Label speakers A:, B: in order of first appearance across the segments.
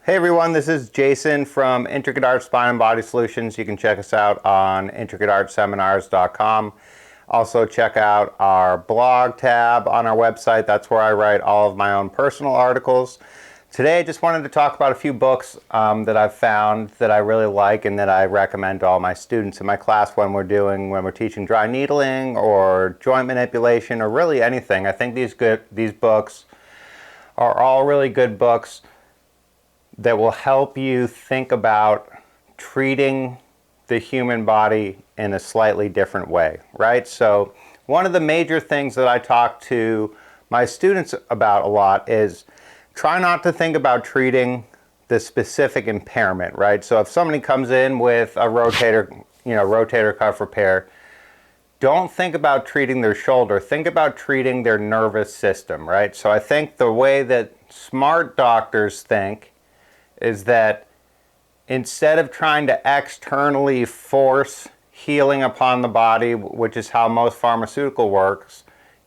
A: Hey everyone, this is Jason from Intricate Art Spine and Body Solutions. You can check us out on intricateartseminars.com. Also check out our blog tab on our website. That's where I write all of my own personal articles. Today I just wanted to talk about a few books that I've found that I really like and that I recommend to all my students in my class when we're teaching dry needling or joint manipulation or really anything. I think these books are all really good books that will help you think about treating the human body in a slightly different way, right? So one of the major things that I talk to my students about a lot is try not to think about treating the specific impairment, right? So if somebody comes in with a rotator cuff repair, don't think about treating their shoulder, think about treating their nervous system, right? So I think the way that smart doctors think is that instead of trying to externally force healing upon the body, which is how most pharmaceutical works,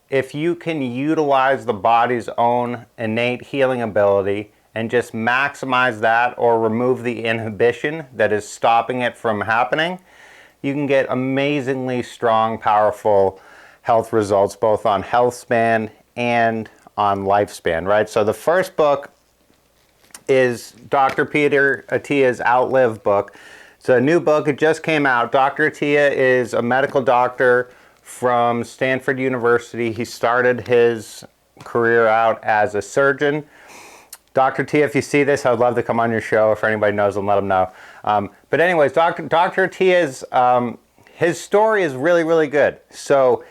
A: if you can utilize the body's own innate healing ability and just maximize that or remove the inhibition that is stopping it from happening, you can get amazingly strong, powerful health results both on health span and on lifespan, right? So the first book is Dr. Peter Attia's Outlive book. It's a new book. It just came out. Dr. Attia is a medical doctor from Stanford University. He started his career out as a surgeon. Dr. Attia, if you see this, I'd love to come on your show. If anybody knows him, let him know. But anyways, Dr. Attia's his story is really, really good. So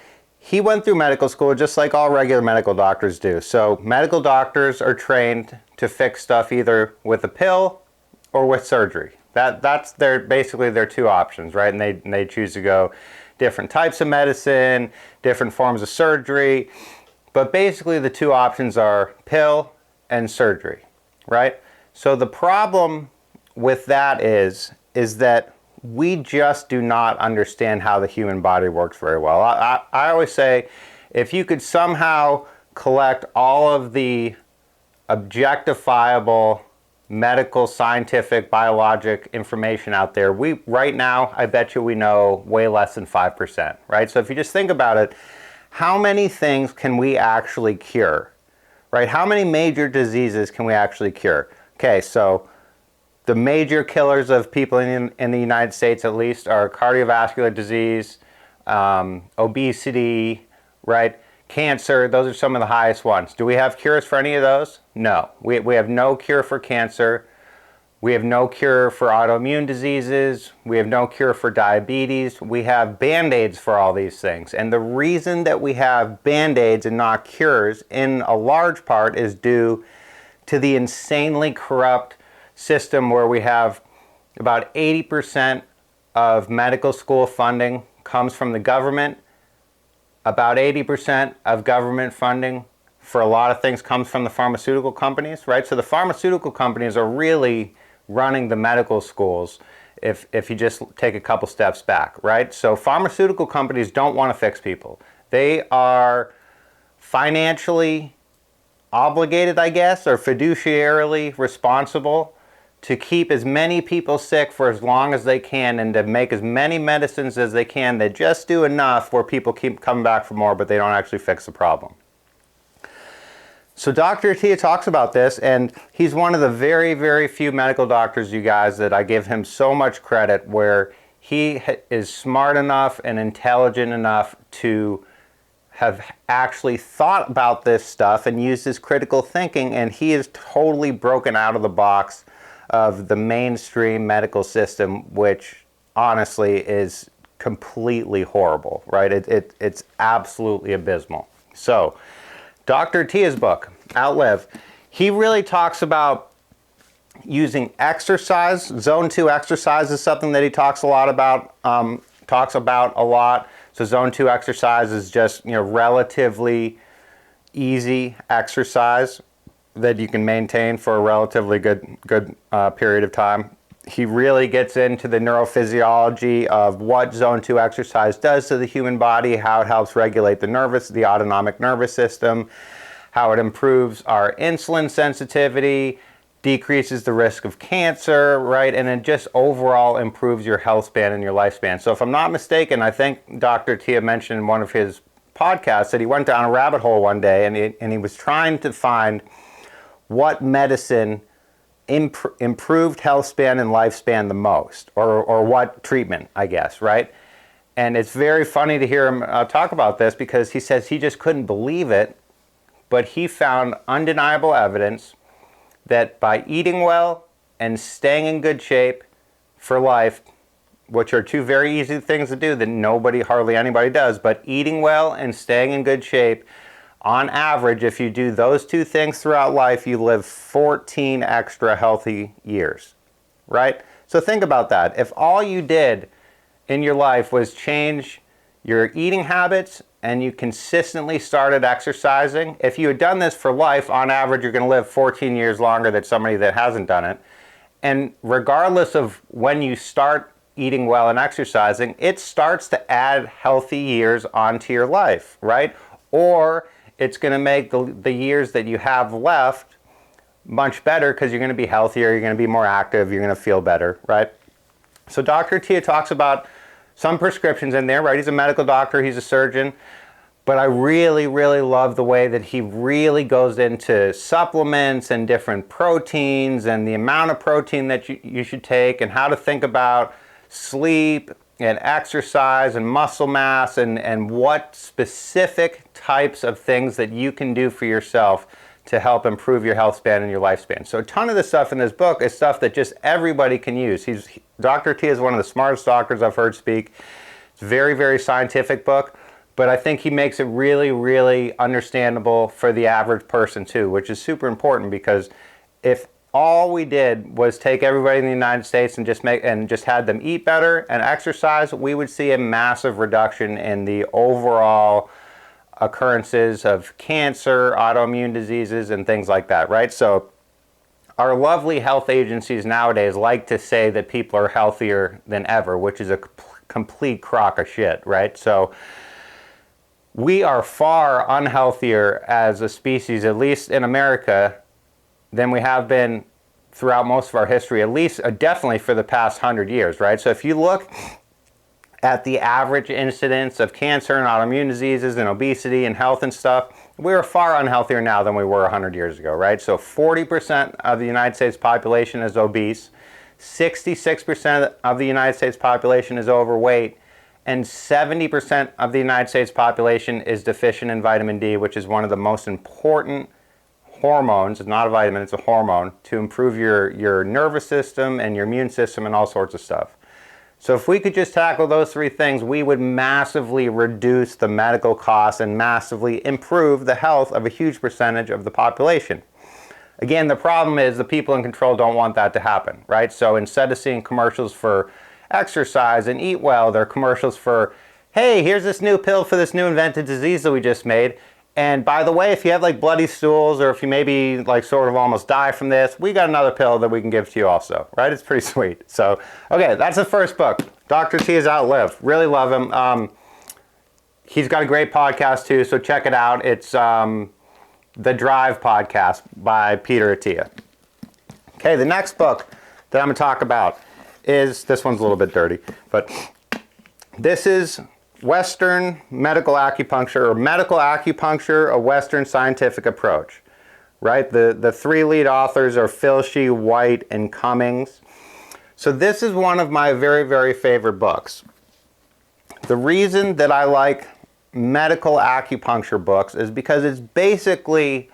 A: he went through medical school just like all regular medical doctors do. So medical doctors are trained to fix stuff either with a pill or with surgery. That's basically their two options, right? And they choose to go different types of medicine, different forms of surgery. But basically the two options are pill and surgery, right? So the problem with that is that we just do not understand how the human body works very well. I always say, if you could somehow collect all of the objectifiable medical, scientific, biologic information out there, right now, I bet you we know way less than 5%, right? So if you just think about it, how many things can we actually cure, right? How many major diseases can we actually cure? Okay, so the major killers of people in the United States, at least, are cardiovascular disease, obesity, right? Cancer. Those are some of the highest ones. Do we have cures for any of those? No. We have no cure for cancer. We have no cure for autoimmune diseases. We have no cure for diabetes. We have Band-Aids for all these things. And the reason that we have Band-Aids and not cures, in a large part, is due to the insanely corrupt system where we have about 80% of medical school funding comes from the government. About 80% of government funding for a lot of things comes from the pharmaceutical companies, right? So the pharmaceutical companies are really running the medical schools if you just take a couple steps back, right? So pharmaceutical companies don't want to fix people. They are financially obligated, I guess, or fiduciarily responsible to keep as many people sick for as long as they can and to make as many medicines as they can that just do enough where people keep coming back for more, but they don't actually fix the problem. So Dr. Attia talks about this, and he's one of the very, very few medical doctors, you guys, that I give him so much credit, where he is smart enough and intelligent enough to have actually thought about this stuff and used his critical thinking, and he is totally broken out of the box of the mainstream medical system, which honestly is completely horrible, right? It's absolutely abysmal. So Dr. Attia's book, Outlive, he really talks about using exercise. Zone 2 exercise is something that he talks a lot about, So Zone 2 exercise is just, relatively easy exercise that you can maintain for a relatively good period of time. He really gets into the neurophysiology of what Zone 2 exercise does to the human body, how it helps regulate the autonomic nervous system, how it improves our insulin sensitivity, decreases the risk of cancer, right? And it just overall improves your health span and your lifespan. So if I'm not mistaken, I think Dr. Tia mentioned in one of his podcasts that he went down a rabbit hole one day and he was trying to find what medicine improved health span and lifespan the most, or what treatment, I guess, right? And it's very funny to hear him talk about this, because he says he just couldn't believe it, but he found undeniable evidence that by eating well and staying in good shape for life, which are two very easy things to do that hardly anybody does, but eating well and staying in good shape, on average, if you do those two things throughout life, you live 14 extra healthy years, right? So think about that. If all you did in your life was change your eating habits and you consistently started exercising, if you had done this for life, on average, you're going to live 14 years longer than somebody that hasn't done it. And regardless of when you start eating well and exercising, it starts to add healthy years onto your life, right? Or it's going to make the years that you have left much better, because you're going to be healthier, you're going to be more active, you're going to feel better, right? So Dr. Tia talks about some prescriptions in there, right? He's a medical doctor, he's a surgeon, but I really, really love the way that he really goes into supplements and different proteins and the amount of protein that you should take, and how to think about sleep and exercise and muscle mass, and what specific types of things that you can do for yourself to help improve your health span and your lifespan. So a ton of the stuff in this book is stuff that just everybody can use. Dr. T is one of the smartest doctors I've heard speak. It's a very, very scientific book, but I think he makes it really, really understandable for the average person too, which is super important, because if all we did was take everybody in the United States and just had them eat better and exercise, we would see a massive reduction in the overall occurrences of cancer, autoimmune diseases, and things like that, right? So our lovely health agencies nowadays like to say that people are healthier than ever, which is a complete crock of shit, right? So we are far unhealthier as a species, at least in America, than we have been throughout most of our history, at least definitely for the past 100 years, right? So if you look at the average incidence of cancer and autoimmune diseases and obesity and health and stuff, we are far unhealthier now than we were 100 years ago, right? So 40% of the United States population is obese, 66% of the United States population is overweight, and 70% of the United States population is deficient in vitamin D, which is one of the most important hormones. It's not a vitamin, it's a hormone, to improve your nervous system and your immune system and all sorts of stuff. So if we could just tackle those three things, we would massively reduce the medical costs and massively improve the health of a huge percentage of the population. Again, the problem is the people in control don't want that to happen, right? So instead of seeing commercials for exercise and eat well, they're commercials for, hey, here's this new pill for this new invented disease that we just made. And by the way, if you have like bloody stools, or if you maybe like sort of almost die from this, we got another pill that we can give to you also, right? It's pretty sweet. So, okay, that's the first book. Dr. T is Outlived. Really love him. He's got a great podcast too, so check it out. It's The Drive Podcast by Peter Attia. Okay, the next book that I'm going to talk about is, this one's a little bit dirty, but this is Western Medical Acupuncture, or Medical Acupuncture, a Western Scientific Approach, right? The three lead authors are Filshie, White, and Cummings. So this is one of my very, very favorite books. The reason that I like medical acupuncture books is because it's basically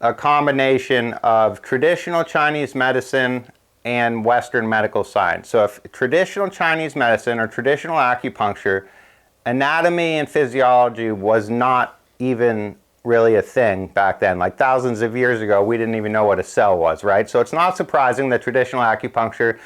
A: a combination of traditional Chinese medicine and Western medical science. So if traditional Chinese medicine or traditional acupuncture, anatomy and physiology was not even really a thing back then. Like thousands of years ago, we didn't even know what a cell was, right? So it's not surprising that traditional acupuncture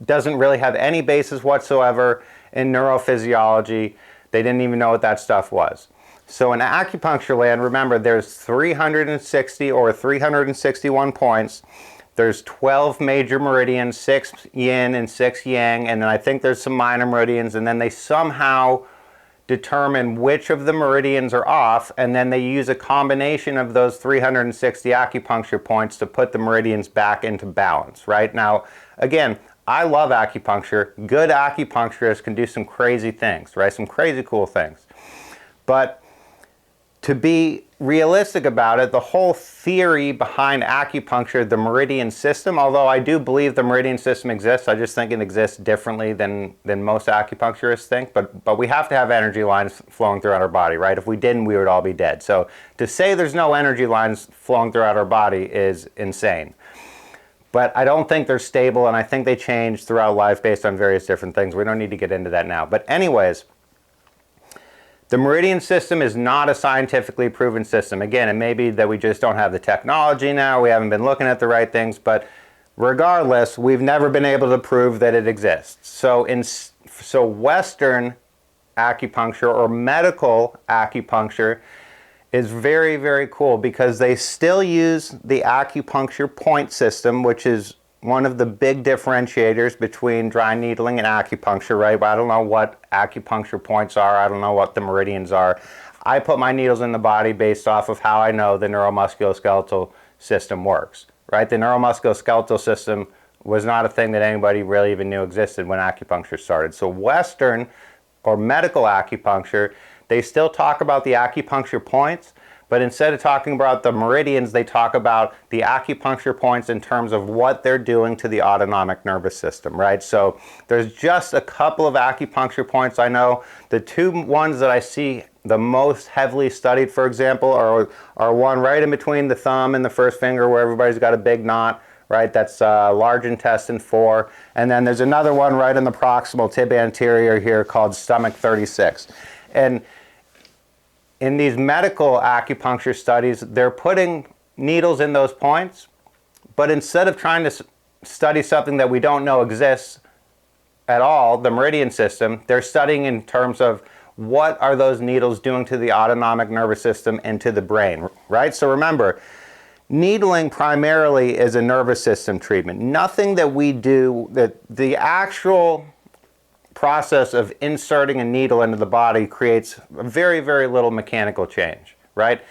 A: doesn't really have any basis whatsoever in neurophysiology. They didn't even know what that stuff was. So in acupuncture land, remember, there's 360 or 361 points. There's 12 major meridians, 6 yin and 6 yang, and then I think there's some minor meridians, and then they somehow determine which of the meridians are off, and then they use a combination of those 360 acupuncture points to put the meridians back into balance, right? Now, again, I love acupuncture. Good acupuncturists can do some crazy things, right? Some crazy cool things. But to be realistic about it, the whole theory behind acupuncture, the meridian system, although I do believe the meridian system exists, I just think it exists differently than most acupuncturists think. But we have to have energy lines flowing throughout our body, right? If we didn't, we would all be dead. So to say there's no energy lines flowing throughout our body is insane. But I don't think they're stable, and I think they change throughout life based on various different things. We don't need to get into that now. But anyways, the meridian system is not a scientifically proven system. Again, it may be that we just don't have the technology now, we haven't been looking at the right things, but regardless, we've never been able to prove that it exists. So Western acupuncture or medical acupuncture is very, very cool because they still use the acupuncture point system, which is one of the big differentiators between dry needling and acupuncture, right? But I don't know what acupuncture points are. I don't know what the meridians are. I put my needles in the body based off of how I know the neuromusculoskeletal system works, right? The neuromusculoskeletal system was not a thing that anybody really even knew existed when acupuncture started. So Western or medical acupuncture, they still talk about the acupuncture points, but instead of talking about the meridians, they talk about the acupuncture points in terms of what they're doing to the autonomic nervous system, right? So there's just a couple of acupuncture points I know. The two ones that I see the most heavily studied, for example, are one right in between the thumb and the first finger where everybody's got a big knot, right? That's large intestine 4. And then there's another one right in the proximal tib anterior here called stomach 36. And in these medical acupuncture studies, they're putting needles in those points, but instead of trying to study something that we don't know exists at all, the meridian system, they're studying in terms of what are those needles doing to the autonomic nervous system and to the brain, right? So remember, needling primarily is a nervous system treatment. Nothing that we do, that the actual process of inserting a needle into the body creates very, very little mechanical change, right?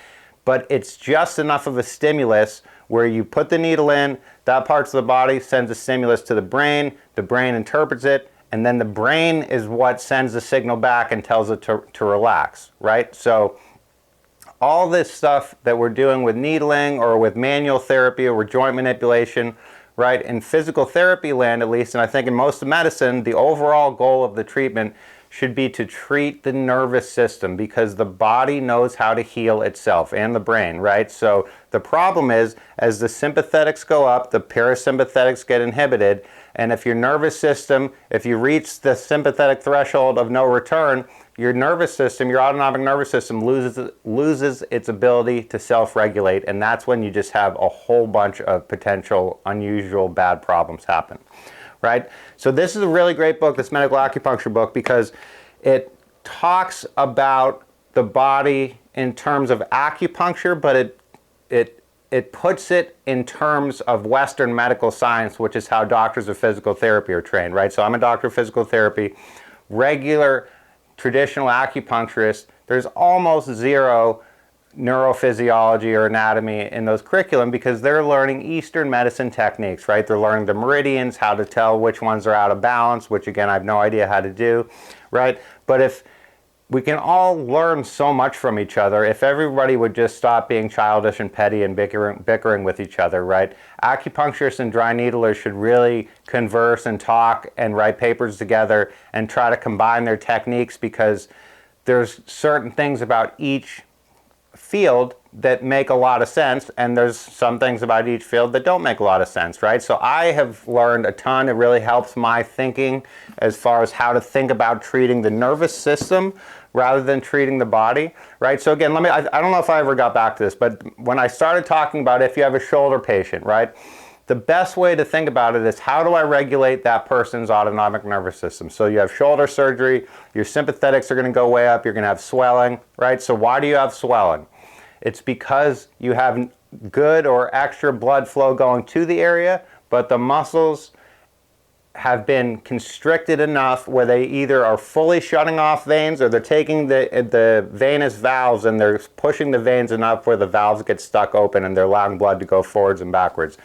A: But it's just enough of a stimulus where you put the needle in, that part of the body sends a stimulus to the brain interprets it, and then the brain is what sends the signal back and tells it to relax, right? So all this stuff that we're doing with needling or with manual therapy or with joint manipulation, right, in physical therapy land at least, and I think in most of medicine, the overall goal of the treatment should be to treat the nervous system because the body knows how to heal itself and the brain, right? So the problem is, as the sympathetics go up, the parasympathetics get inhibited, and if your nervous system, if you reach the sympathetic threshold of no return, your nervous system, your autonomic nervous system loses its ability to self-regulate, and that's when you just have a whole bunch of potential unusual bad problems happen, right? So this is a really great book, this medical acupuncture book, because it talks about the body in terms of acupuncture, but it puts it in terms of Western medical science, which is how doctors of physical therapy are trained, right? So I'm a doctor of physical therapy. Regular traditional acupuncturists, there's almost zero neurophysiology or anatomy in those curriculum because they're learning Eastern medicine techniques, right? They're learning the meridians, how to tell which ones are out of balance, which again, I have no idea how to do, right? But if we can all learn so much from each other if everybody would just stop being childish and petty and bickering with each other, right? Acupuncturists and dry needlers should really converse and talk and write papers together and try to combine their techniques because there's certain things about each field that make a lot of sense, and there's some things about each field that don't make a lot of sense, right? So I have learned a ton. It really helps my thinking as far as how to think about treating the nervous system rather than treating the body, right? So again, I don't know if I ever got back to this, but when I started talking about if you have a shoulder patient, right? The best way to think about it is how do I regulate that person's autonomic nervous system? So you have shoulder surgery, your sympathetics are going to go way up, you're going to have swelling, right? So why do you have swelling? It's because you have good or extra blood flow going to the area, but the muscles have been constricted enough where they either are fully shutting off veins or they're taking the venous valves and they're pushing the veins enough where the valves get stuck open and they're allowing blood to go forwards and backwards.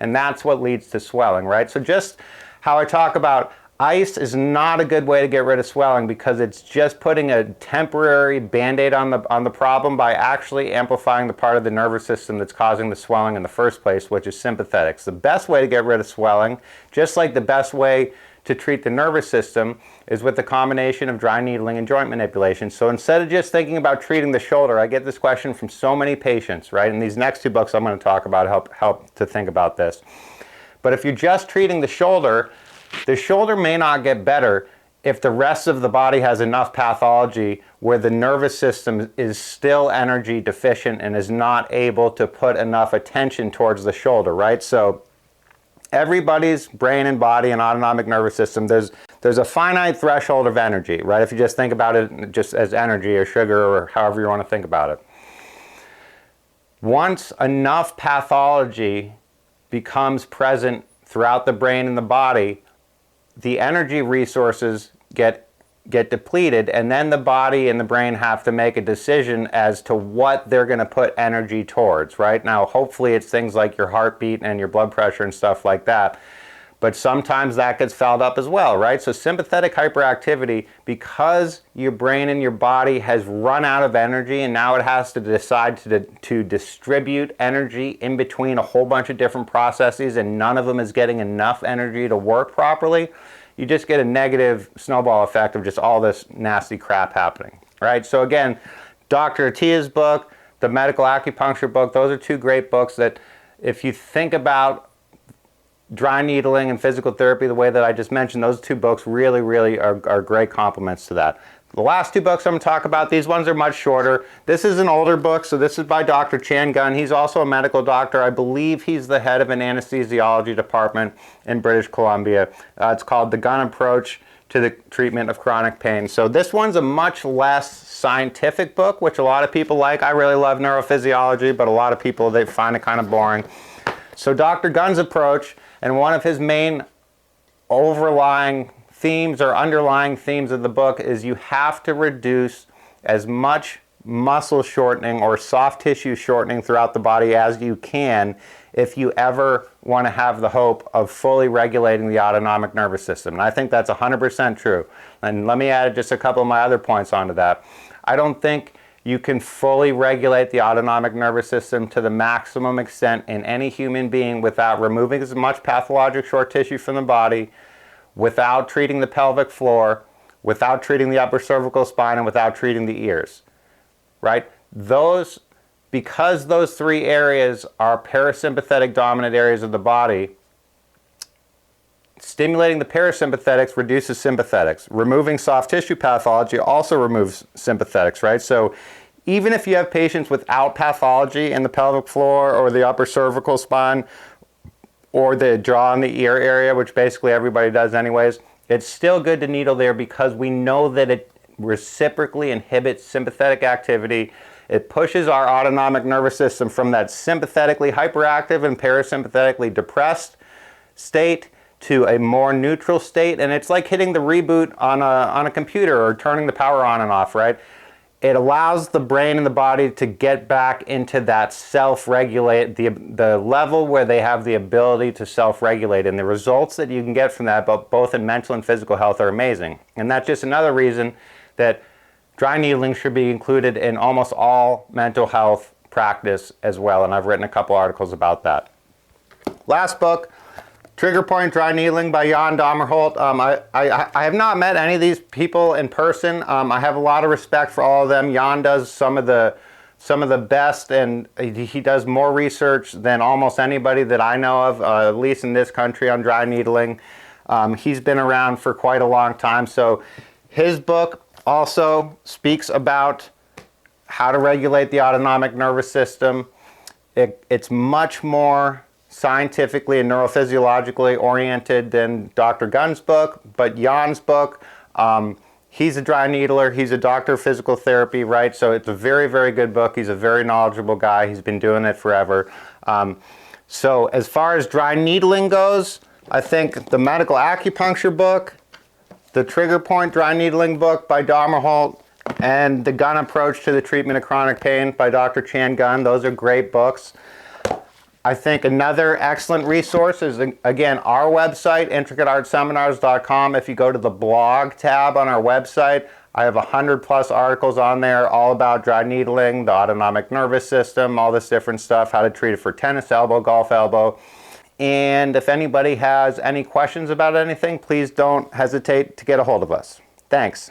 A: And that's what leads to swelling, right? So just how I talk about ice is not a good way to get rid of swelling because it's just putting a temporary band-aid on the problem by actually amplifying the part of the nervous system that's causing the swelling in the first place, which is sympathetics. The best way to get rid of swelling, just like the best way to treat the nervous system, is with the combination of dry needling and joint manipulation. So instead of just thinking about treating the shoulder, I get this question from so many patients, right? And these next two books I'm going to talk about help to think about this. But if you're just treating the shoulder may not get better if the rest of the body has enough pathology where the nervous system is still energy deficient and is not able to put enough attention towards the shoulder, right? So everybody's brain and body and autonomic nervous system, there's a finite threshold of energy, right? If you just think about it just as energy or sugar or however you want to think about it. Once enough pathology becomes present throughout the brain and the body, the energy resources get depleted, and then the body and the brain have to make a decision as to what they're going to put energy towards, right? Now, hopefully it's things like your heartbeat and your blood pressure and stuff like that, but sometimes that gets fouled up as well, right? So sympathetic hyperactivity, because your brain and your body has run out of energy and now it has to decide to distribute energy in between a whole bunch of different processes and none of them is getting enough energy to work properly, you just get a negative snowball effect of just all this nasty crap happening, right? So again, Dr. Atiya's book, the medical acupuncture book, those are two great books that if you think about dry needling and physical therapy the way that I just mentioned, those two books really are great complements to that. The last two books I'm going to talk about, these ones are much shorter. This is an older book, so this is by Dr. Chan Gun. He's also a medical doctor. I believe he's the head of an anesthesiology department in British Columbia. It's called The Gun Approach to the Treatment of Chronic Pain. So this one's a much less scientific book, which a lot of people like. I really love neurophysiology, but a lot of people, they find it kind of boring. So Dr. Gun's approach, and one of his main overlying themes or underlying themes of the book is you have to reduce as much muscle shortening or soft tissue shortening throughout the body as you can if you ever want to have the hope of fully regulating the autonomic nervous system. And I think that's 100% true. And let me add just a couple of my other points onto that. I don't think you can fully regulate the autonomic nervous system to the maximum extent in any human being without removing as much pathologic short tissue from the body, without treating the pelvic floor, without treating the upper cervical spine, and without treating the ears, right? Because those three areas are parasympathetic dominant areas of the body, stimulating the parasympathetics reduces sympathetics. Removing soft tissue pathology also removes sympathetics, right? So even if you have patients without pathology in the pelvic floor or the upper cervical spine, or the jaw and the ear area, which basically everybody does anyways, it's still good to needle there because we know that it reciprocally inhibits sympathetic activity. It pushes our autonomic nervous system from that sympathetically hyperactive and parasympathetically depressed state to a more neutral state, and it's like hitting the reboot on a computer or turning the power on and off, right? It allows the brain and the body to get back into that self-regulate, the level where they have the ability to self-regulate, and the results that you can get from that, both in mental and physical health, are amazing. And that's just another reason that dry needling should be included in almost all mental health practice as well, and I've written a couple articles about that. Last book, Trigger Point Dry Needling by Jan Dommerholt. I have not met any of these people in person. I have a lot of respect for all of them. Jan does some of the best, and he does more research than almost anybody that I know of, at least in this country, on dry needling. He's been around for quite a long time. So his book also speaks about how to regulate the autonomic nervous system. It's much more scientifically and neurophysiologically oriented than Dr. Gun's book, but Jan's book, he's a dry needler, he's a doctor of physical therapy, right? So it's a very good book. He's a very knowledgeable guy. He's been doing it forever. So as far as dry needling goes, I think the medical acupuncture book, the trigger point dry needling book by Dharma Holt, and the gun approach to the treatment of chronic pain by Dr. Chan Gun. Those are great books. I think another excellent resource is, again, our website, intricateartseminars.com. If you go to the blog tab on our website, I have 100+ articles on there all about dry needling, the autonomic nervous system, all this different stuff, how to treat it for tennis elbow, golf elbow. And if anybody has any questions about anything, please don't hesitate to get a hold of us. Thanks.